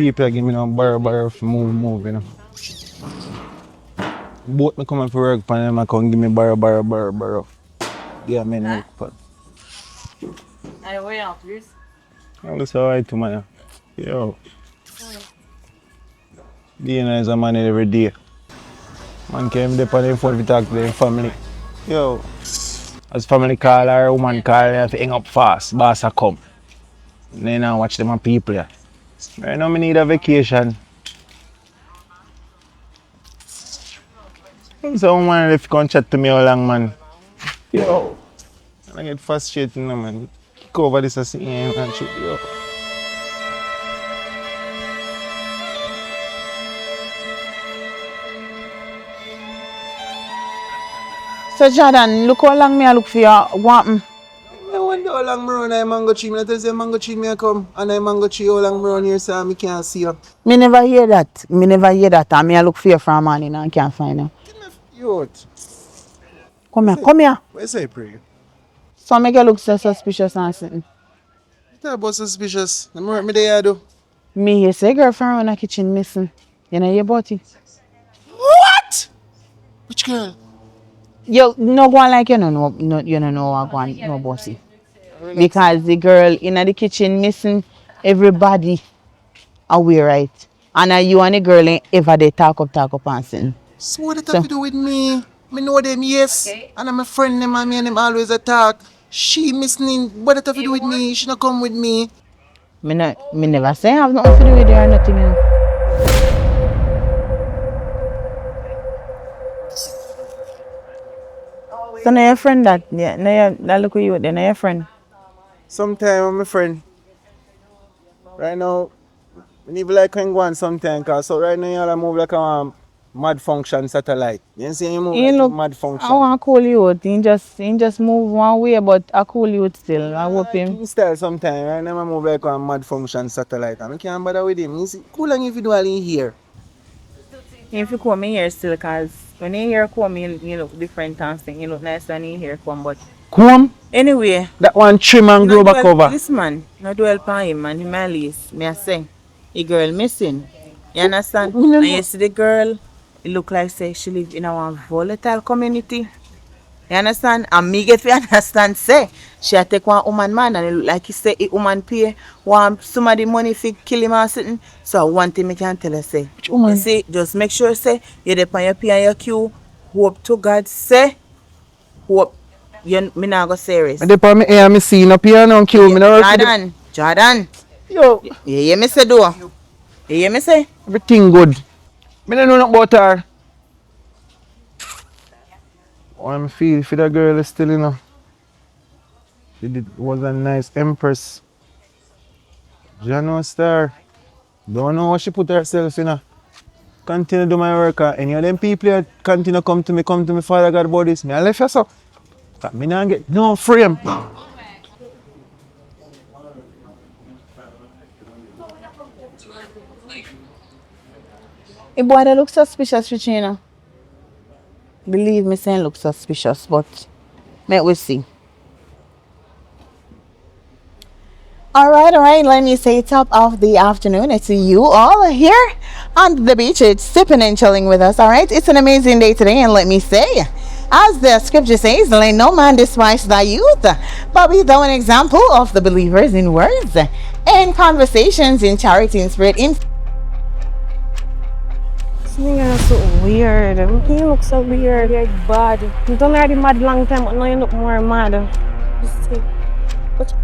people give me no barrow for move, you know. Boat me coming for work, pan them, I come give me barrow. Yeah, man, work, pan. I way out, please. I was alright to man. Yo, dinner is a man every day. Man came there on the phone to talk to their family. Yo, as family call her, woman call her, have to hang up fast. Boss a come. And then I watch them and people. Yeah. Right now, I need a vacation. So, woman, if you come chat to me how long, man. Yo, I get frustrated, you know, man. Kick over this as and shit, yo. So Jordan, look how long me I look for you. Want I wonder how long I run a mango tree. I tell you, mango tree may come. And I mango tree, how long I run here, so I can't see you. me never hear that. Me never hear that. And me I look for you from morning and can't find you. Yo, Come here, come here. where's I pray? So make you look so suspicious and something. That about suspicious. I'm work me there, though. Me here say girlfriend in the kitchen missing. You know hear about it? What? Which girl? You no go on like you don't know no, you don't know what go on no bossy. Because the girl in the kitchen missing, everybody aware right. And you and the girl ain't ever they talk up and something. So what it have to do with me? Me know them, yes. And I'm a friend them and me and them always attack. She missing. What it have to do with me? She not come with me. Me never say I have nothing to do with you or nothing. You know. So now your friend that that look at you then now your friend. Sometime I'm a friend. Right now, I need like when go on sometime, cause so right now you all move like a mad function satellite. You see you move He like look, mad function. I want to call you out. He just move one way, but I call you out still. I hope him. King style sometime. Right now I move like a mad function satellite. I can't bother with him. You see, cool long if you do all in here. If you come here still, cause when you hear come, you look different and thing. You look nice when you hear come, but Come? anyway. That one trim and grow back over. This man, not dwell upon him and him at least. Me I say, the girl missing. You understand? And you see the girl, it look like say she live in a volatile community. You understand? And me get to understand say she a take one woman man and it look like he say a woman pay want some of the money for kill him or something. So one thing me can tell her say, you see, just make sure say you dey on your P and your Q. Hope to God say, hope you me not go serious. I dey on me ear me see no piano and kill me no work. Jordan. Yo, You hear me say do? You hear me say? everything good. Me don't know nothing about her. How I feel if that girl is still, you know. Was a nice empress. Jano star. Don't know what she put herself in. Continue do my work. Any of them people that continue come to me, Father God about this. Me I left you so. But me not get no frame. A boy that looks suspicious, Regina. Believe me, saying looks suspicious, but may we see. All right. Let me say top of the afternoon. It's you all here on the beach. It's sipping and chilling with us. All right. It's an amazing day today, and let me say, as the scripture says, let no man despise thy youth, but be thou an example of the believers in words, in conversations, in charity, in spirit, in. This nigga is so weird. You look so weird. You're bad. You done already mad long time, but now you look more mad. Just see. What?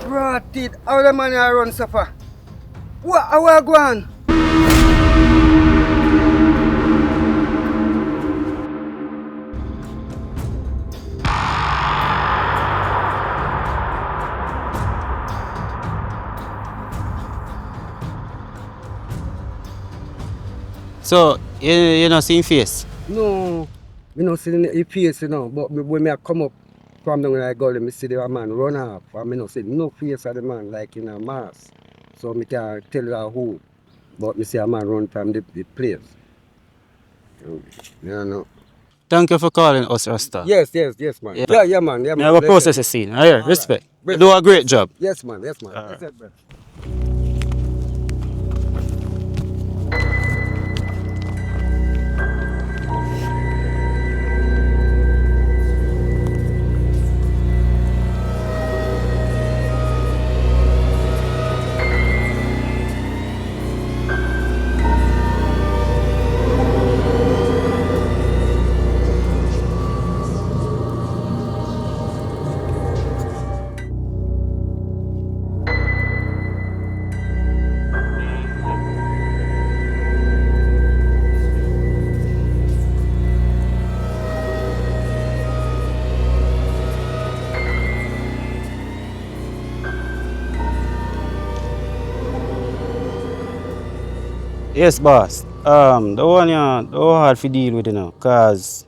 Rotted. How the man I run suffer? What? How I go on? So, you not see him face? No, me not see the face, you know. But when I come up from down I go, let me see the man run off. And me not see no face of the man like in a mask. So me can't tell you who. But me see a man run from the place. You know. Thank you for calling us, Rasta. Yes, man. Yeah, man. Me have a process the scene. Here, respect. You do a great job. Yes, man. Yes, Alright. it, brother. Yes, boss. The one you the hard to deal with, you know, cause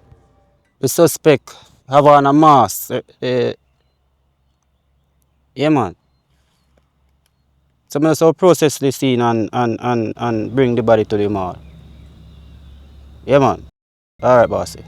the suspect have on a mask. Yeah, man. So I'm just process the scene and bring the body to the morgue. Yeah, man. All right, bossy.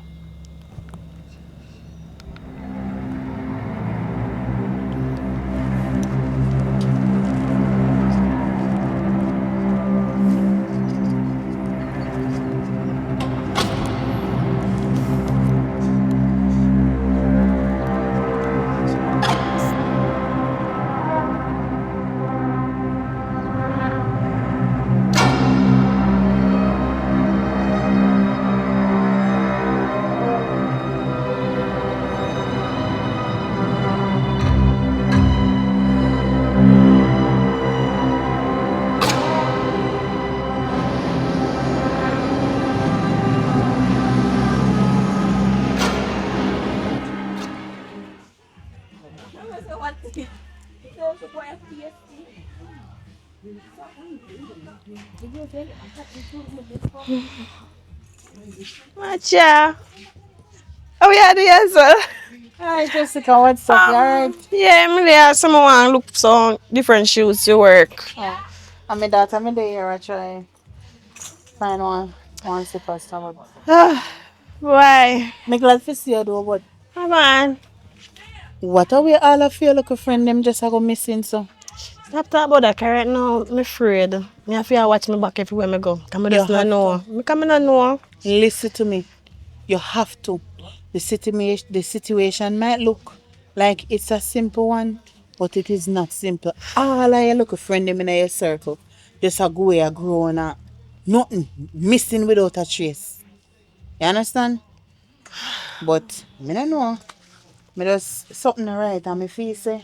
Matcha. How you doing, answer? Hi, Jessica, what's up? You alright? Yeah, I'm there. Someone look for some different shoes to work. Oh. I'm a daughter, I'm there. I try find one super stomach. Why? I'm glad to see you though, but Come on. What are we all of your little friend them just go missing so? Stop talking about that, 'cause right now, I'm afraid. I have to watch my back everywhere I go. Because I You just not have know. Because I not know. Listen to me. You have to. The situation might look like it's a simple one, but it is not simple. All of your little friend them in your circle, just a go a growing up. Nothing missing without a trace. You understand? But me don't know. Me just something right and me feel say,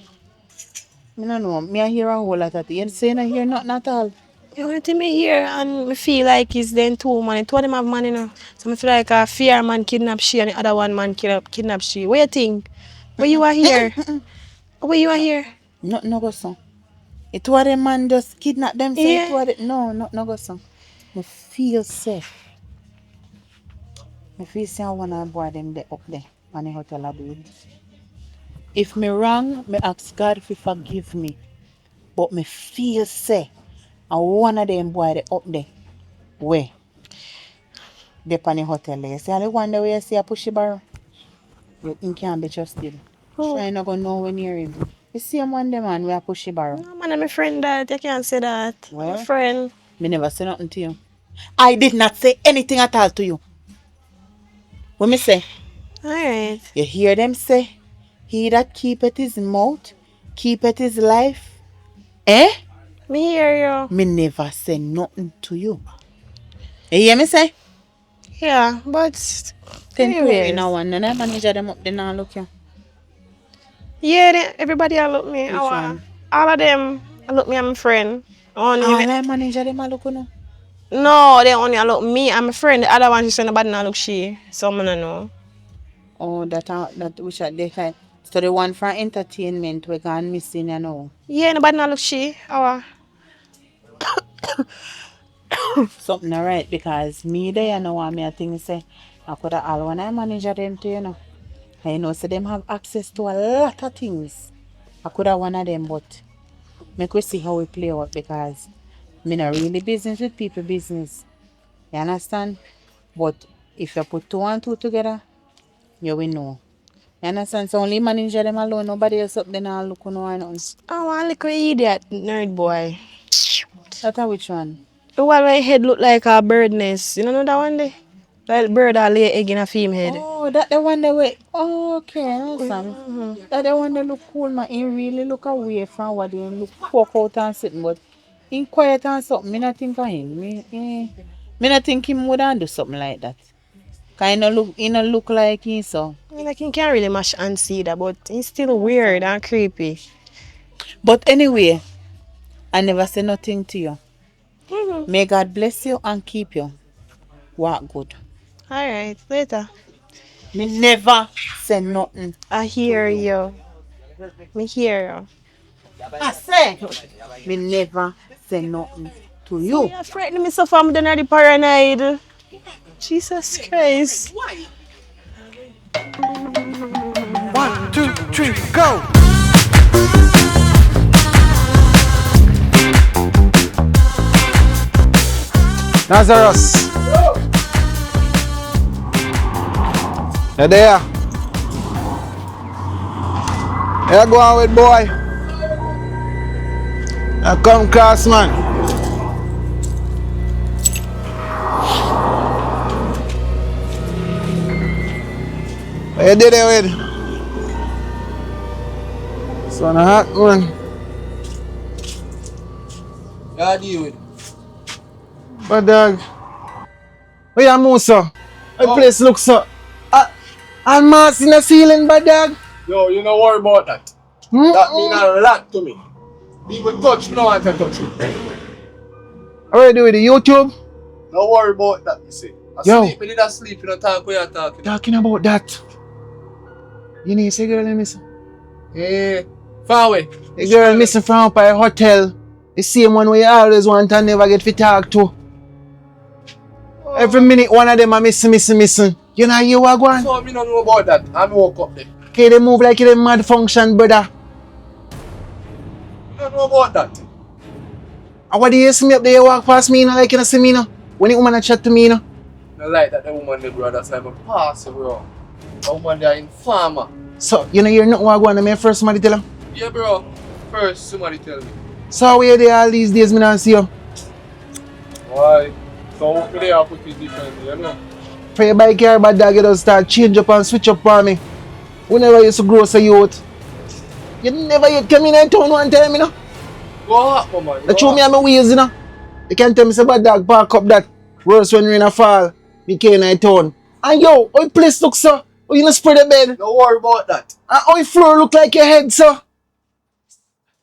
me don't know. Me I hear a whole lot of things. You say I hear nothing at all. The only thing me hear and me feel like is then two man. Two of them have money now. So I feel like a fear man kidnap she and the other one man kidnap she. What you think? Where you are here? Where you are here? Nothing no go so. It was the man just kidnap them say it Yeah. was the, no, nothing no go so. Me feel safe. Me feel say I wanna boy them there up there on the hotel I do it. If me wrong, me ask God if he forgive me. But me feel say I one of them boy they up there. Where? They on the hotel there. See the one where you see a pushy barrel? You can't be trusted. Oh. Try not go nowhere near him. You see him one them man where a pushy barrel. No man, I'm my friend that. You can't say that. Well, My friend. me never say nothing to you. I did not say anything at all to you. What me say? Alright. You hear them say, he that keepeth his mouth, keepeth his life. Eh? Me hear you. Me never say nothing to you. You hear me say? Yeah, but Then two anyways. in a one, and I manager them up, they now look you. Yeah, everybody I look me. Which one? All of them I look me and my friend. Only All I manager them a look you know. no, they only I look me and my friend. The other one she say nobody not look she. So I don't know. Oh, that which are they kind. So the one from entertainment we gone missing you know. Yeah, nobody not look she. Our Something alright because me there you know what me I think say I could have all one I manager them to you know. I know so them have access to a lot of things. I could have one of them but make we see how we play out because me not really business with people business. You understand? But if you put two and two together, you will know. You understand? So only manager them alone, nobody else up there now look no or nothing. oh, one little idiot nerd boy. That's a which one? The one where head look like a bird nest. You know that one there? Like bird that lay egg in a female head. Oh, that the one that way. Oh, okay, I understand. That the one that look cool, man. He really look away from what he look poke out and sitting, but in quiet and something. Me not think of him. Me not think him would do something like that. Kind of look, he not look like him so. I mean, like he can't really mash and see that, but he's still weird and creepy. But anyway, I never say nothing to you. Mm-hmm. May God bless you and keep you. Walk good. Alright, later. Me never say nothing. I hear you. Me hear you. I say, me never say nothing to you. You're frightening me so far, I'm already paranoid. Jesus Christ. 1, 2, 3, go! Lazarus. You there? You go on with boy? You come cross man. What you did it with? So na hot man. Yeah, deal with. But dog. Where you move so? The place looks so. And mass in the ceiling, bad dog. Yo, you don't worry about that. That mean a lot to me. People touch me, no one can touch me. What are you doing with the YouTube? Don't worry about that, you see. Yo. Sleep, me did I sleep, you don't talk where you're talking. Talking about that. You need to say girl missing. Eh, far away. The girl missing from up at a hotel. The same one where you always want and never get to talk to. Every minute one of them are missing. You know you are going. So me don't know about that. I woke up there. Okay, they move like they mad function, brother. I don't know about that. And what do you see me up there, you walk past me, you know, like you don't see me, you know? When the woman a chat to me, you know? I like that the woman, the brother, so I'm a pass, bro. The woman, they're informer. So, you know, you're not what I want to me first somebody tell you? Yeah, bro. First, somebody tell me. So, where they all these days, me not see you. Why? So what they have put it differently, you know? For your bike here, bad dog, you just start change up and switch up for me. Whenever you used to grow so youth. You never yet came in and town one time, you know? Go up, man. They show me on my wheels, you know? You can't tell me say bad dog park up that worse when rain a fall. Me came in town. And yo, how your place look so? How you not spread the bed? Don't worry about that. And how your floor look like your head, so?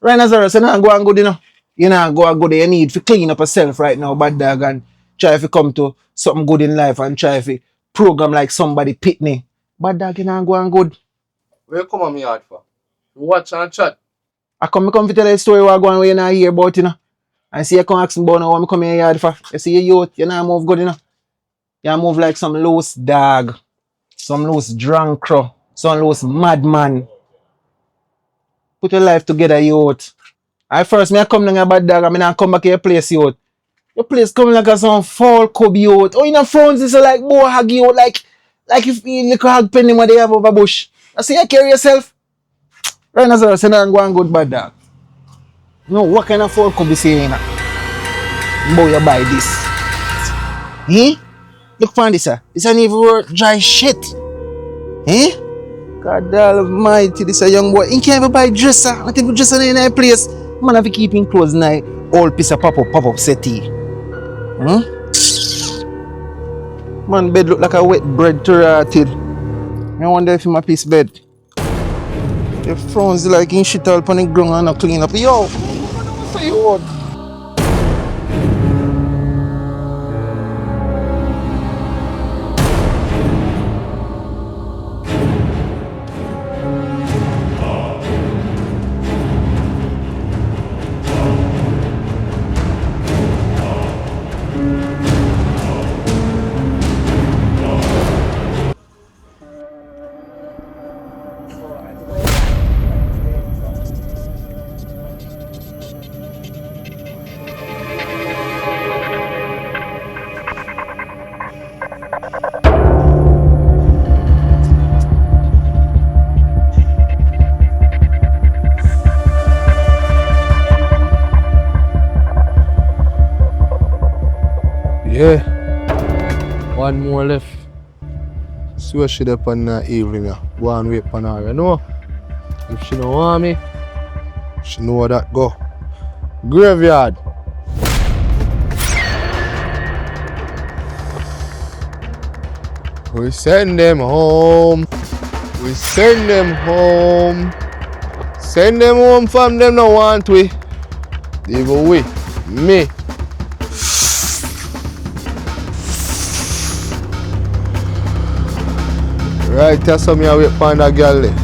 Right, Nazareth, you not go and good, you know? You not go and good. You need to clean up yourself right now, bad dog, and try to come to something good in life and try to program like somebody pitney. Bad dog, you not go and good. Where you come on me yard for? You watch and chat. I come to tell you a story what going where you not hear about, you know? And see you come ask me about now what me come in your yard for. You see your youth, you not move good, you know? You move like some loose dog, some loose drunk crow, some loose madman. Put your life together, youth. I first me I come down a bad dog and me not come back to your place, youth. Your place coming like a some fall cub, youth. Oh, you know frowns is like more hug you like if you look hug penny what they have over bush. I say you carry yourself. Right now, sir, say not go and good bad dog. No, what kind of fall cub you saying? Boy, you buy this. Eh? Look for this, sir. This ain't even worth dry shit. Eh? God almighty, this a young boy. He can't even buy dresser. Not even dresser in a place. Man have to keep him clothes in a old piece of pop-up settee. Hmm? Man bed look like a wet bread to rotted. I wonder if him a piece bed. The frowns like in shit all upon the ground and not clean up. Yo! What you want? Yeah. One more left. See what she up on that evening now. Go and wait for her, you know? If she don't want me, she know where that go. Graveyard. We send them home. We send them home. Send them home from them no want we. Even we. Me. Right, that's how me I wait for that girl there.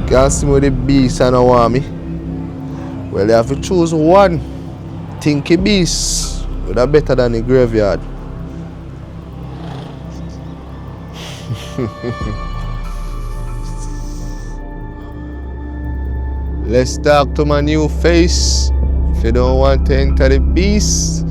Can't see me with the beast and don't want me. Well, you have to choose one. Tinky beast. But that's better than the graveyard. Let's talk to my new face. If you don't want to enter the beast.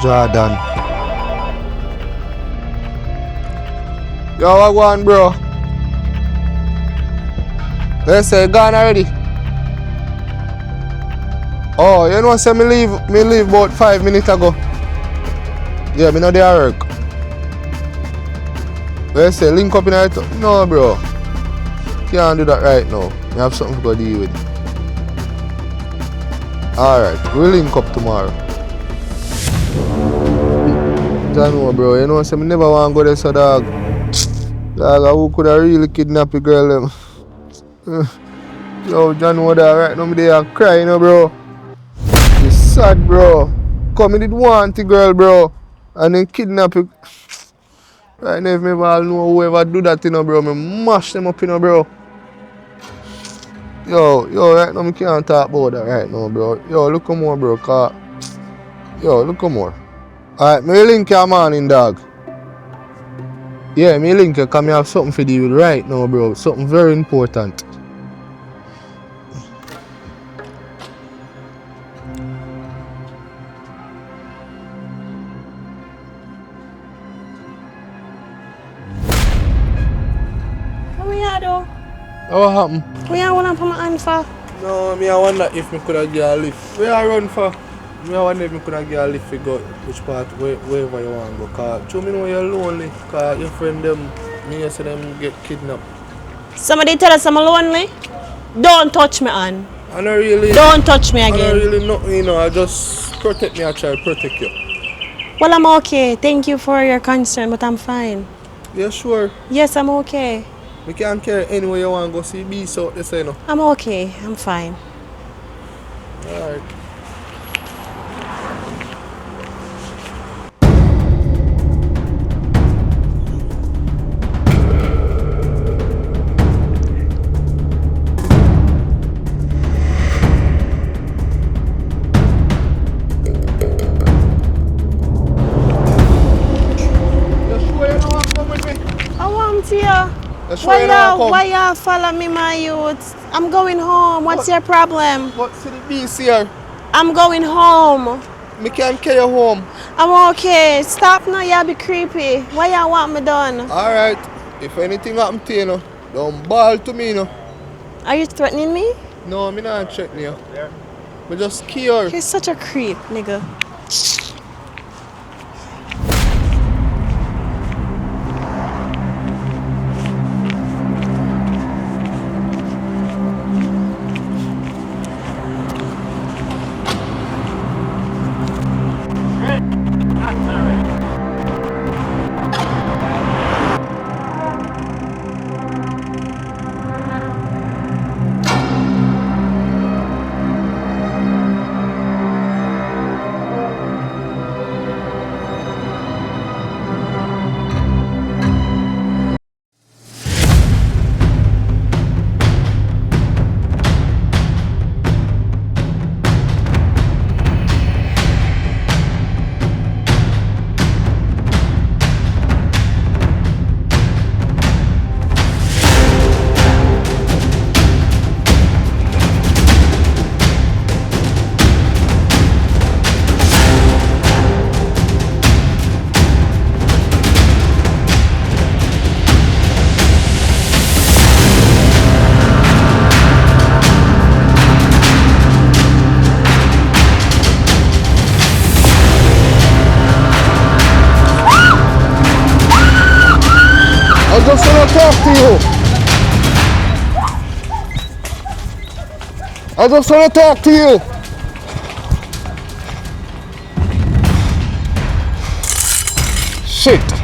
Jordan. Yo, what going, bro? They say gone already. Oh, you know, say me leave about 5 minutes ago. Yeah, me know they are work. They say link up in it. No, bro. Can't do that right now. I have something to go deal with. Alright, we'll link up tomorrow. I know, bro. You know, so me never want to go there, so dog. Dog, who could have really kidnapped a girl? Yo, John, know that right now, me there crying, you know, bro. It's sad, bro. Come, me did want the girl, bro. And then kidnap it. Right now, if me all know whoever do that, you know, bro, me mash them up, you know, bro. Yo, right now, me can't talk about that right now, bro. Yo, look more, bro, car. Yo, look more. Alright, me link your morning, dog. Yeah, me link you, cause me have something for deal with right now, bro. Something very important. What we are do? What happened? We are wanna put my hand for? No, me I wonder if me could have get a lift. Where I run for? Me I wonder if me could have get a lift to go which part, wherever you want to go. Cause you me know you're lonely. Cause your friend them, me say them get kidnapped. Somebody tell us I'm lonely? Don't touch me, Ann. I don't really. Don't touch me I don't again. really know, you know. I just protect me. I try to protect you. Well, I'm okay. Thank you for your concern, but I'm fine. Yeah, sure. Yes, I'm okay. We can't carry anywhere you want to go see beasts out there, you know. I'm okay. I'm fine. Alright. Why you follow me, my youth? I'm going home. What's your problem? What's the beast here? I'm going home. Me can't carry you home. I'm okay. Stop now, you be creepy. Why you want me done? Alright. If anything happen to you, know, don't bawl to me, you know. Are you threatening me? No, I'm not threatening you. I'm just scared. You're such a creep, nigga. I just want to talk to you. I just want to talk to you. Shit.